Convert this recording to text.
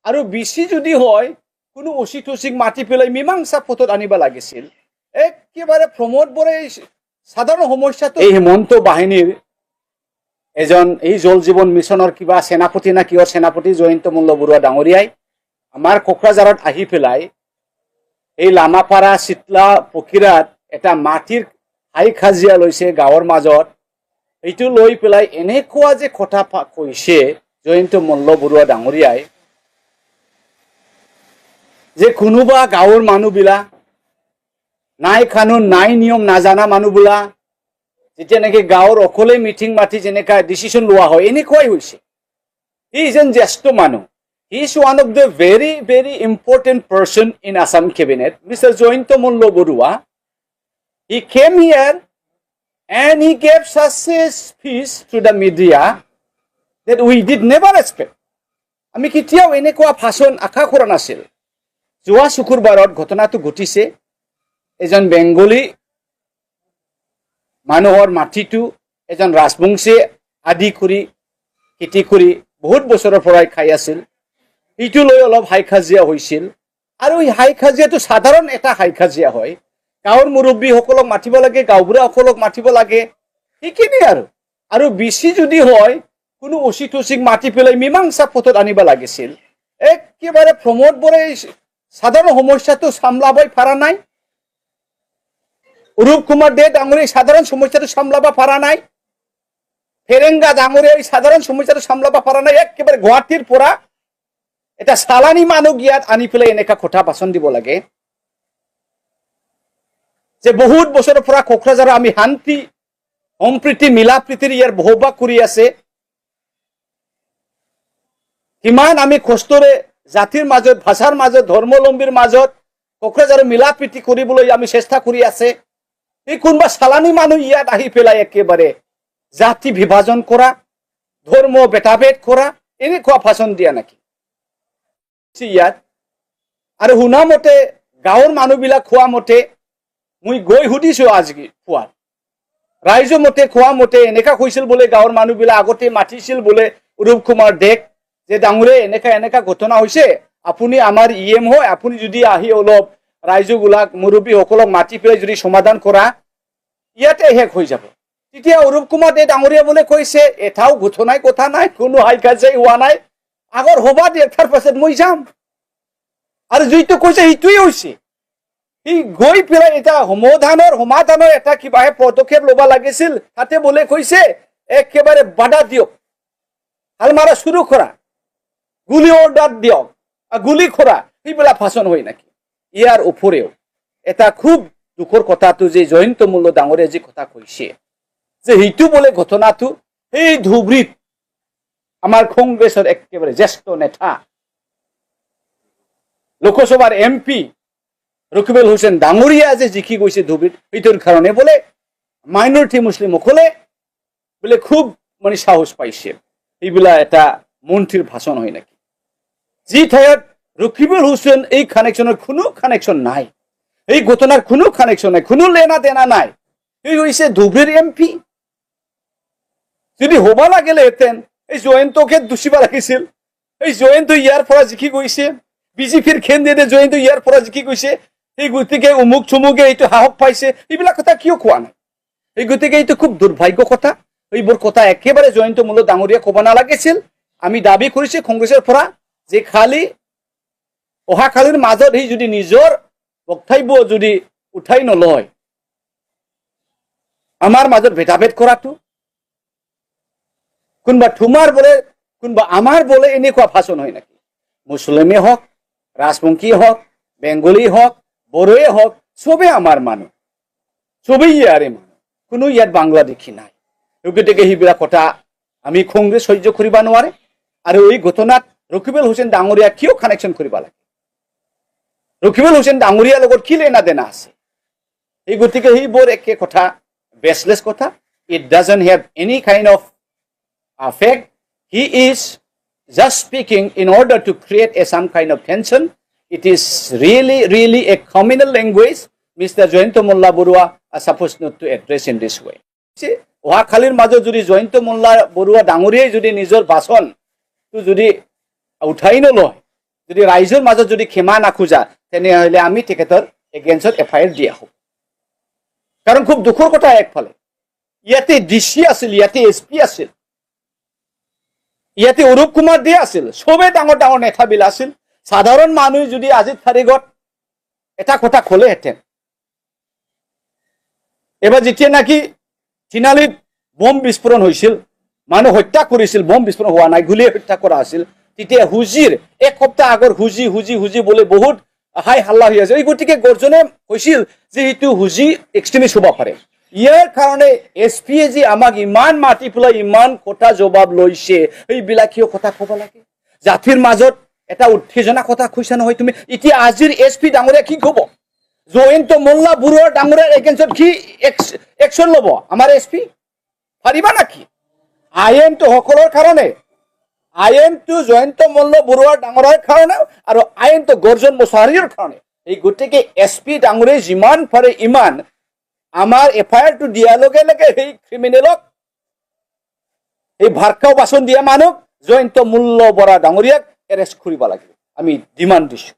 আৰু বেছি যদি হয় কোনো অচি টচিক মাতি পেলাই মীমাংসা পথত আনিব লাগিছিল। একেবাৰে প্ৰমোদ বৰে সাধাৰণ সমস্যাটো এই হেমন্ত বাহিনীৰ এজন এই জল জীৱন মিছনৰ কিবা সেনাপতি না কিহৰ সেনাপতি জয়ন্ত মল্ল বৰুৱা ডাঙৰীয়াই আমাৰ কোকৰাঝাৰত আহি পেলাই এই লামাপাৰা চিতলা পকিৰাত এটা মাটিৰ হাই খাজিয়া লৈছে গাঁৱৰ মাজত। এইটো লৈ পেলাই এনেকুৱা যে কথা কৈছে জয়ন্ত মল্ল বৰুৱা ডাঙৰীয়াই যে কোনোবা গাঁৱৰ মানুহবিলাক নাই কানুন নাই নিয়ম নাজানা মানুহবিলাক যেতিয়া নেকি গাঁৱৰ অকলে মিটিং মাতি যেনেকা ডিচিশ্যন লোৱা হয় এনেকুৱাই হৈছে। হি ইজ এন জ্যেষ্ঠ মানুহ। He is one of the very very important person in Assam cabinet minister Jayanta Malla Baruah. He came here and he gave such a speech to the media that we did never expect. আমি কেতিয়াও এনেকুৱা ভাষণ আশা কৰা নাছিল। যোৱা শুকুৰবাৰত ঘটনাটো ঘটিছে। এজন বেংগলী মানুহৰ মাটিটো এজন ৰাজবংশীয়ে আদি কৰি খেতি কৰি বহুত বছৰৰ পৰাই খাই আছিল। এইটো লৈ অলপ হাই কাজিয়া হৈছিল আৰু এই হাই কাজিয়াটো সাধাৰণ এটা হাই কাজিয়া হয়। গাঁৱৰ মুৰব্বীসকলক মাতিব লাগে, গাঁওবুঢ়াসকলক মাতিব লাগে, সেইখিনি আৰু বেছি যদি হয় কোনো অচি টচিক মাতি পেলাই মীমাংসা পথত আনিব লাগিছিল। একেবাৰে প্ৰমোদ বৰে সাধাৰণ সমস্যাটো সামলাবই পাৰা নাই। অৰূপ কুমাৰ দে ডাঙৰীয়াই সাধাৰণ সমস্যাটো সামলাব পাৰা নাই। ফেৰেংগা ডাঙৰীয়াই সাধাৰণ সমস্যাটো সামলাব পাৰা নাই। একেবাৰে গুৱাহাটীৰ পৰা এটা চালানী মানুহ ইয়াত আনি পেলাই এনেকা কথা ভাষণ দিব লাগে যে বহুত বছৰৰ পৰা কোকৰাঝাৰৰ আমি শান্তি সম্প্ৰীতি মিলা প্ৰীতিৰ ইয়াৰ বসবাস কৰি আছে। কিমান আমি কষ্টৰে জাতিৰ মাজত ভাষাৰ মাজত ধৰ্মাৱলম্বীৰ মাজত কোকৰাঝাৰৰ মিলা প্ৰীতি কৰিবলৈ আমি চেষ্টা কৰি আছে। এই কোনোবা চালানী মানুহ ইয়াত আহি পেলাই একেবাৰে জাতি বিভাজন কৰা, ধৰ্ম ভেদাভেদ কৰা এনেকুৱা ভাষণ দিয়া নেকি ইয়াত? আৰু শুনা মতে গাঁৱৰ মানুহবিলাক খোৱা মতে মই গৈ সুধিছো আজি পুৱাত ৰাইজ মতে খোৱা মতে এনেকা কৈছিল বোলে গাঁৱৰ মানুহবিলাক আগতে মাতিছিল বোলে অৰূপ কুমাৰ দেক যে ডাঙৰীয়া এনেকা এনেকা ঘটনা হৈছে, আপুনি আমাৰ ইএম হয়, আপুনি যদি আহি অলপ ৰাইজবিলাক মুৰব্বীসকলক মাতি পেলাই যদি সমাধান কৰা ইয়াতে শেষ হৈ যাব। তেতিয়া অৰূপ কুমাৰ দে ডাঙৰীয়া বোলে কৈছে এটাও ঘটনাই কথা নাই, কোনো হাই কাজিয়াই হোৱা নাই, আগৰ সভা দেখাৰ পাছত মই যাম। আৰু যিটো কৈছে সেইটোৱে হৈছে। সি গৈ পেলাই এটা সমাধানৰ এটা কিবাহে পদক্ষেপ ল'ব লাগিছিল, তাতে বোলে কৈছে একেবাৰে বাধা দিয়ক, হাল মাৰা শুৰু কৰা, গুলি অৰ্ডাৰ দিয়ক, গুলি কৰা, সেইবিলাক ভাষণ হয় নেকি? ইয়াৰ উপৰিও এটা খুব দুখৰ কথাটো যে জয়ন্ত মল্ল ডাঙৰীয়াই যি কথা কৈছে যে সেইটো বোলে ঘটনাটো সেই ধুবুৰীত আমাৰ কংগ্ৰেছৰ একেবাৰে জ্যেষ্ঠ নেতা লোকসভাৰ MP ৰকিবুল হুছেইন ডাঙৰীয়া যে জিকি গৈছে ধুবুৰীত, সেইটোৰ কাৰণে বোলে মাইনৰিটি মুছলিমসকলে বোলে খুব মানে সাহস পাইছে। এইবিলাক এটা মন্ত্ৰীৰ ভাষণ হয় নেকি? যি ঠাইত ৰকিবুল হুছেইন এই কানেকশ্যনৰ কোনো কানেকশ্যন নাই, এই ঘটনাৰ কোনো কানেকশ্যন নাই, কোনো লেনা দেনা নাই, এই হৈছে ধুবুৰীৰ MP। যদি হ'ব লাগিলেহেঁতেন এই জয়ন্তকে দুচিব লাগিছিল। এই জয়ন্ত ইয়াৰ পৰা জিকি গৈছে, বিজেপিৰ কেন্দ্ৰীয় জয়ন্ত ইয়াৰ পৰা জিকি গৈছে, এই গতিকে উমুক চুমুকে এইটো সাহস পাইছে, এইবিলাক কথা কিয় কোৱা নাই? এই গতিকে এইটো খুব দুৰ্ভাগ্য কথা। এইবোৰ কথা একেবাৰে জয়ন্ত মল্ল ডাঙৰীয়া ক'ব নালাগিছিল। আমি দাবী কৰিছো কংগ্ৰেছৰ পৰা যে খালি অহাকালিৰ মাজত সি যদি নিজৰ বক্তব্য যদি উঠাই নলয়, আমাৰ মাজত ভেদাভেদ কৰাটো, কোনোবা তোমাৰ বোলে কোনোবা আমাৰ বোলে এনেকুৱা ভাষণ হয় নেকি? মুছলিমে হওক, ৰাজবংশী হওক, বেংগলী হওক, বড়োৱে হওক, চবেই আমাৰ মানুহ, চবেই ইয়াৰে মানুহ, কোনো ইয়াত বাংলাদেশী নাই। গতিকে সেইবিলাক কথা আমি কংগ্ৰেছ সহ্য কৰিব নোৱাৰে। আৰু এই ঘটনাত ৰকিবুল হুছেইন ডাঙৰীয়া কিয় কানেকশ্যন কৰিব লাগে? ৰকিবুল হুছেইন ডাঙৰীয়াৰ লগত কি লেনা দেনা আছে? এই গতিকে সেইবোৰ একে কথা, বেচলেছ কথা। It doesn't have any kind of fact. He is just speaking in order to create some kind of tension. It is really a communal language. Mr. Joyento Molla Borua are supposed not to address in this way. অহাকালিৰ মাজত যদি জয়ন্ত মল্ল বৰুৱা ডাঙৰীয়াই যদি নিজৰ ভাষণটো যদি উঠাই নলয়, যদি ৰাইজৰ মাজত যদি ক্ষমা নাখোজা তেনেহলে আমি তেখেতৰ এগেইনষ্টত FIR দিয়া হ'ব কাৰণ খুব দুখৰ কথা একফালে ইয়াতে DC আছিল ইয়াতে SP আছিল ইয়াতে অৰূপ কুমাৰ দে আছিল সবে ডাঙৰ ডাঙৰ নেতাবিল আছিল সাধাৰণ মানুহ যদি আজিৰ তাৰিখত এটা কথা ক'লেহেঁতেন এবাৰ যেতিয়া নাকি তিনালিত বম বিস্ফোৰণ হৈছিল মানুহ হত্যা কৰিছিল বম বিস্ফোৰণ হোৱা নাই গুলীয়ে হত্যা কৰা আছিল তেতিয়া হুজিৰ এক সপ্তাহ আগৰ হুজি বলে বহুত হাই হাল্লা হৈ আছে এই গতিকে গৰ্জনে কৈছিল যে এইটো হুজি এক্সট্ৰিমিষ্ট হ'ব পাৰে ইয়াৰ কাৰণে SPয়ে যে আমাক ইমান মাতি পেলাই ইমান কথা জবাব লৈছে এইবিলাকীয় কথা ক'ব লাগে জাতিৰ মাজত এটা উত্তেজনা কথা কৈছা নহয় তুমি এতিয়া আজিৰ SP ডাঙৰীয়া কি ক'ব জয়ন্ত মোল্লা বুৰুৱাৰ ডাঙৰীয়াৰ এগেইনষ্টত কি একশ্যন ল'ব আমাৰ SP পাৰিবা নাকি আইনটো সকলৰ কাৰণে আইনটো জয়ন্ত মোল্লা বুৰুৱাৰ ডাঙৰীয়াৰ কাৰণে আৰু আইনটো গৰ্জন মোছাহাৰীৰ কাৰণে এই গতিকে SP ডাঙৰীয়াই যিমান পাৰে ইমান আমাৰ FIR টো দিয়াৰ লগে লগে সেই ক্ৰিমিনেলক এই ভাৰকাও বাচন দিয়া মানুহ জয়ন্ত মোল্লা বৰা ডাঙৰীয়াক এৰেষ্ট কৰিব লাগিব আমি ডিমাণ্ড দিছোঁ